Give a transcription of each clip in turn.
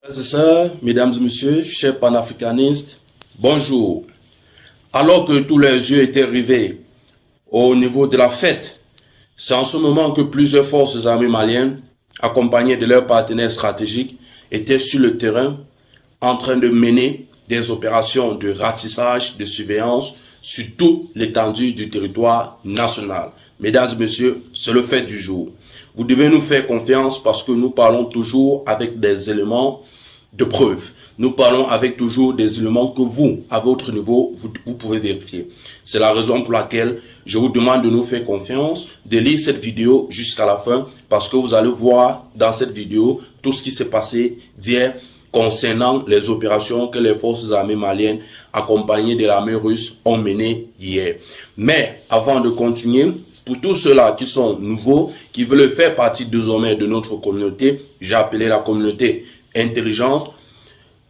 Frères et sœurs, mesdames et messieurs, chers panafricanistes, bonjour. Alors que tous les yeux étaient rivés au niveau de la fête, c'est en ce moment que plusieurs forces armées maliennes, accompagnées de leurs partenaires stratégiques, étaient sur le terrain en train de mener des opérations de ratissage, de surveillance sur toute l'étendue du territoire national. Mesdames et messieurs, c'est le fait du jour. Vous devez nous faire confiance parce que nous parlons toujours avec des éléments de preuve. Nous parlons avec toujours des éléments que vous, à votre niveau, vous pouvez vérifier. C'est la raison pour laquelle je vous demande de nous faire confiance, de lire cette vidéo jusqu'à la fin, parce que vous allez voir dans cette vidéo tout ce qui s'est passé d'hier concernant les opérations que les forces armées maliennes, accompagnées de l'armée russe, ont menées hier. Mais avant de continuer, pour tous ceux-là qui sont nouveaux, qui veulent faire partie désormais de notre communauté, j'ai appelé la communauté intelligente,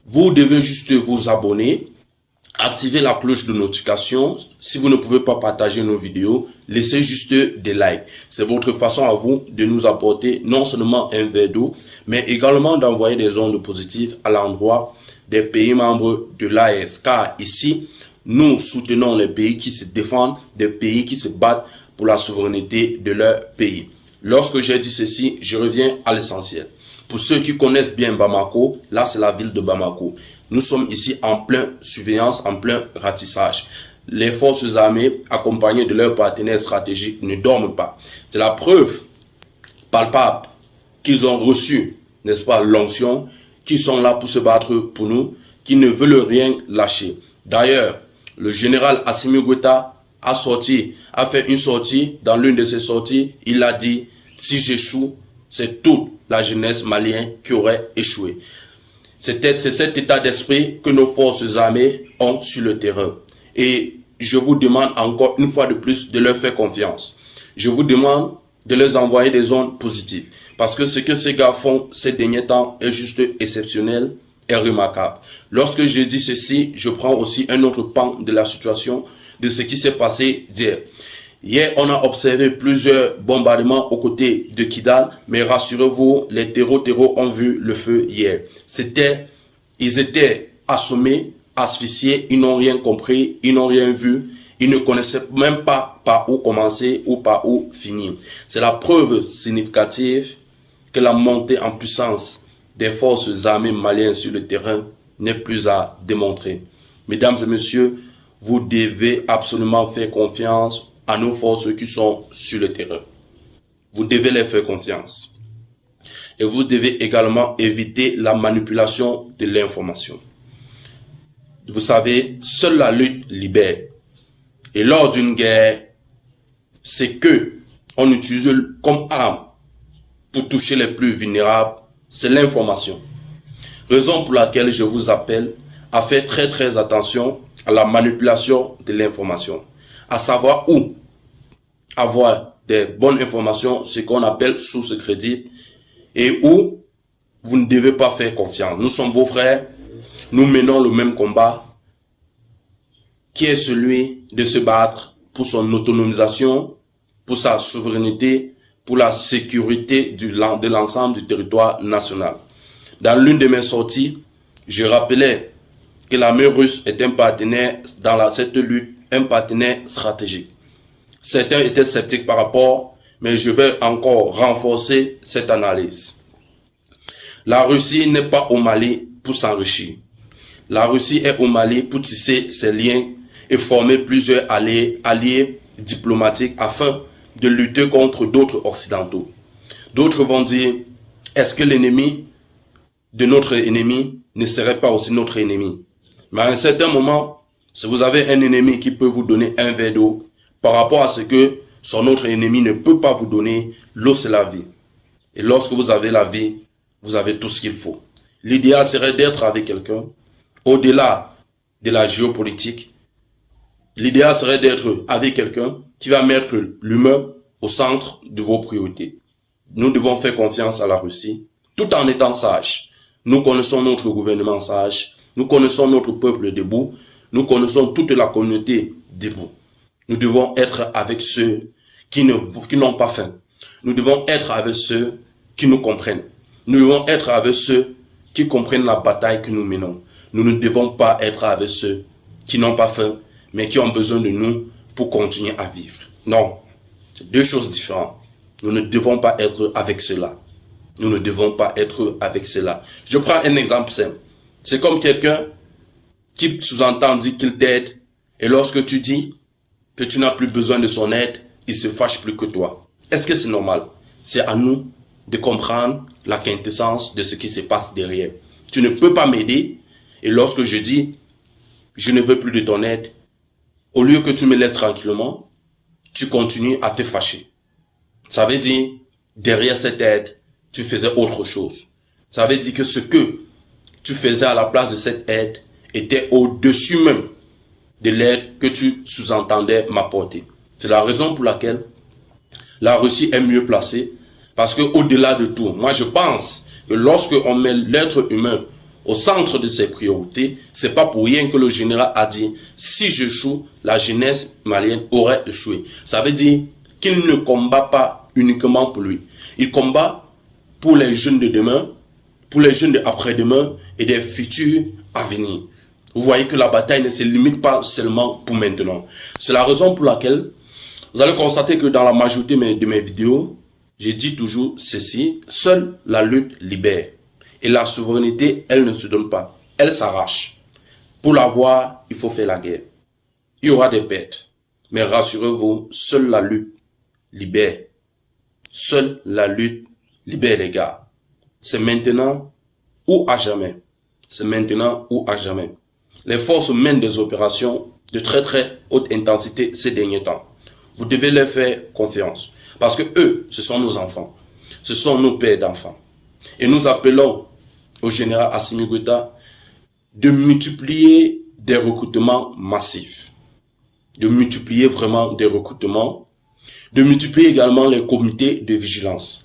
vous devez juste vous abonner, activer la cloche de notification. Si vous ne pouvez pas partager nos vidéos, laissez juste des likes. C'est votre façon à vous de nous apporter non seulement un verre d'eau, mais également d'envoyer des ondes positives à l'endroit des pays membres de l'AES. Car ici, nous soutenons les pays qui se défendent, des pays qui se battent pour la souveraineté de leur pays. Lorsque j'ai dit ceci, je reviens à l'essentiel. Pour ceux qui connaissent bien Bamako, là c'est la ville de Bamako. Nous sommes ici en plein surveillance, en plein ratissage. Les forces armées, accompagnées de leurs partenaires stratégiques, ne dorment pas. C'est la preuve palpable qu'ils ont reçu, n'est-ce pas, l'onction, qu'ils sont là pour se battre pour nous, qui ne veulent rien lâcher. D'ailleurs, le général Assimi Goïta a fait une sortie. Dans l'une de ses sorties, il a dit, si j'échoue, c'est toute la jeunesse malienne qui aurait échoué. C'est cet état d'esprit que nos forces armées ont sur le terrain. Et je vous demande encore une fois de plus de leur faire confiance. Je vous demande de leur envoyer des ondes positives. Parce que ce que ces gars font ces derniers temps est juste exceptionnel et remarquable. Lorsque je dis ceci, je prends aussi un autre pan de la situation, de ce qui s'est passé d'hier. Hier, on a observé plusieurs bombardements aux côtés de Kidal, mais rassurez-vous, les terreaux ont vu le feu hier. Ils étaient assommés, asphyxiés, ils n'ont rien compris, ils n'ont rien vu, ils ne connaissaient même pas par où commencer ou par où finir. C'est la preuve significative que la montée en puissance des forces armées maliennes sur le terrain n'est plus à démontrer. Mesdames et messieurs, vous devez absolument faire confiance à nos forces qui sont sur le terrain. Vous devez les faire confiance. Et vous devez également éviter la manipulation de l'information. Vous savez, seule la lutte libère. Et lors d'une guerre, c'est que on utilise comme arme pour toucher les plus vulnérables, c'est l'information. Raison pour laquelle je vous appelle à faire très attention à la manipulation de l'information. À savoir où avoir des bonnes informations, ce qu'on appelle sources crédibles, et où vous ne devez pas faire confiance. Nous sommes vos frères, nous menons le même combat, qui est celui de se battre pour son autonomisation, pour sa souveraineté, pour la sécurité de l'ensemble du territoire national. Dans l'une de mes sorties, je rappelais que l'armée russe est un partenaire dans cette lutte, un partenaire stratégique. Certains étaient sceptiques par rapport, mais je vais encore renforcer cette analyse. La Russie n'est pas au Mali pour s'enrichir. La Russie est au Mali pour tisser ses liens et former plusieurs alliés diplomatiques afin de lutter contre d'autres occidentaux. D'autres vont dire, est-ce que l'ennemi de notre ennemi ne serait pas aussi notre ennemi? Mais à un certain moment, si vous avez un ennemi qui peut vous donner un verre d'eau, par rapport à ce que son autre ennemi ne peut pas vous donner, l'eau c'est la vie. Et lorsque vous avez la vie, vous avez tout ce qu'il faut. L'idéal serait d'être avec quelqu'un, au-delà de la géopolitique. L'idéal serait d'être avec quelqu'un qui va mettre l'humain au centre de vos priorités. Nous devons faire confiance à la Russie, tout en étant sages. Nous connaissons notre gouvernement sage, nous connaissons notre peuple debout, nous connaissons toute la communauté debout. Nous devons être avec ceux qui n'ont pas faim. Nous devons être avec ceux qui nous comprennent. Nous devons être avec ceux qui comprennent la bataille que nous menons. Nous ne devons pas être avec ceux qui n'ont pas faim, mais qui ont besoin de nous pour continuer à vivre. Non, c'est deux choses différentes. Nous ne devons pas être avec ceux-là. Nous ne devons pas être avec ceux-là. Je prends un exemple simple. C'est comme quelqu'un qui sous-entend dit qu'il t'aide, et lorsque tu dis que tu n'as plus besoin de son aide, il se fâche plus que toi. Est-ce que c'est normal? C'est à nous de comprendre la quintessence de ce qui se passe derrière. Tu ne peux pas m'aider, et lorsque je dis je ne veux plus de ton aide, au lieu que tu me laisses tranquillement, tu continues à te fâcher. Ça veut dire, derrière cette aide, tu faisais autre chose. Ça veut dire que ce que tu faisais à la place de cette aide était au-dessus même de l'aide que tu sous-entendais m'apporter. C'est la raison pour laquelle la Russie est mieux placée, parce que au-delà de tout, moi je pense que lorsque on met l'être humain au centre de ses priorités, c'est pas pour rien que le général a dit si j'échoue, la jeunesse malienne aurait échoué. Ça veut dire qu'il ne combat pas uniquement pour lui. Il combat pour les jeunes de demain, pour les jeunes d'après-demain et des futurs à venir. Vous voyez que la bataille ne se limite pas seulement pour maintenant. C'est la raison pour laquelle vous allez constater que dans la majorité de mes vidéos, je dis toujours ceci: seule la lutte libère. Et la souveraineté, elle ne se donne pas, elle s'arrache. Pour l'avoir, il faut faire la guerre. Il y aura des pertes. Mais rassurez-vous, seule la lutte libère. Seule la lutte libère, les gars. C'est maintenant ou à jamais. C'est maintenant ou à jamais. Les forces mènent des opérations de très très haute intensité ces derniers temps. Vous devez leur faire confiance. Parce que eux, ce sont nos enfants. Ce sont nos pères d'enfants. Et nous appelons au général Assimi Goïta de multiplier des recrutements massifs. De multiplier vraiment des recrutements. De multiplier également les comités de vigilance.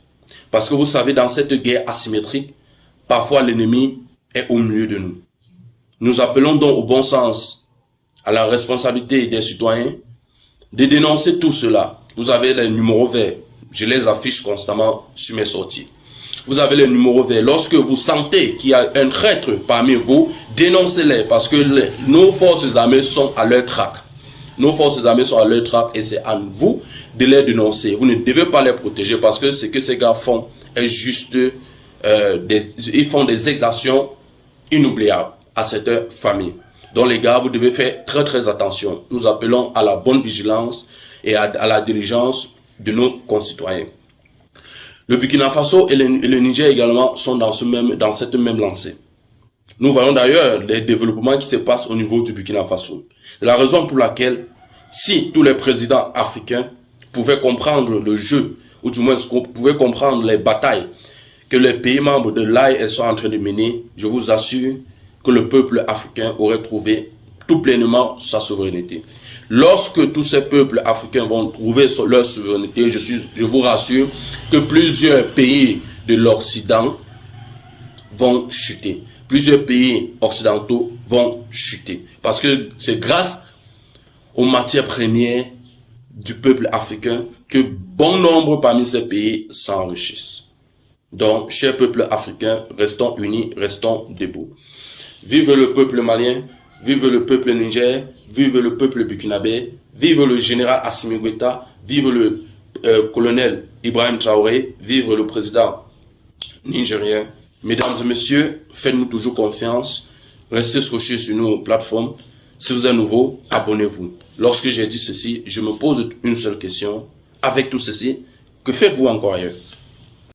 Parce que vous savez, dans cette guerre asymétrique, parfois l'ennemi est au milieu de nous. Nous appelons donc au bon sens, à la responsabilité des citoyens, de dénoncer tout cela. Vous avez les numéros verts, je les affiche constamment sur mes sorties. Vous avez les numéros verts. Lorsque vous sentez qu'il y a un traître parmi vous, dénoncez-les parce que nos forces armées sont à leur traque. Nos forces armées sont à leur traque et c'est à vous de les dénoncer. Vous ne devez pas les protéger parce que ce que ces gars font est juste, ils font des exactions inoubliables à cette famille. Donc les gars, vous devez faire très très attention. Nous appelons à la bonne vigilance et à la diligence de nos concitoyens. Le Burkina Faso et le Niger également sont dans cette même lancée. Nous voyons d'ailleurs les développements qui se passent au niveau du Burkina Faso. C'est la raison pour laquelle, si tous les présidents africains pouvaient comprendre le jeu, ou du moins pouvaient comprendre les batailles que les pays membres de l'AES sont en train de mener, je vous assure que le peuple africain aurait trouvé tout pleinement sa souveraineté. Lorsque tous ces peuples africains vont trouver leur souveraineté, je vous rassure que plusieurs pays de l'Occident vont chuter. Plusieurs pays occidentaux vont chuter. Parce que c'est grâce aux matières premières du peuple africain que bon nombre parmi ces pays s'enrichissent. Donc, chers peuples africains, restons unis, restons debout. Vive le peuple malien, vive le peuple niger, vive le peuple burkinabé, vive le général Assimi Goïta, vive le colonel Ibrahim Traoré, vive le président nigérien. Mesdames et messieurs, faites-nous toujours confiance, restez scotchés sur nos plateformes. Si vous êtes nouveau, abonnez-vous. Lorsque j'ai dit ceci, je me pose une seule question. Avec tout ceci, que faites-vous encore ailleurs?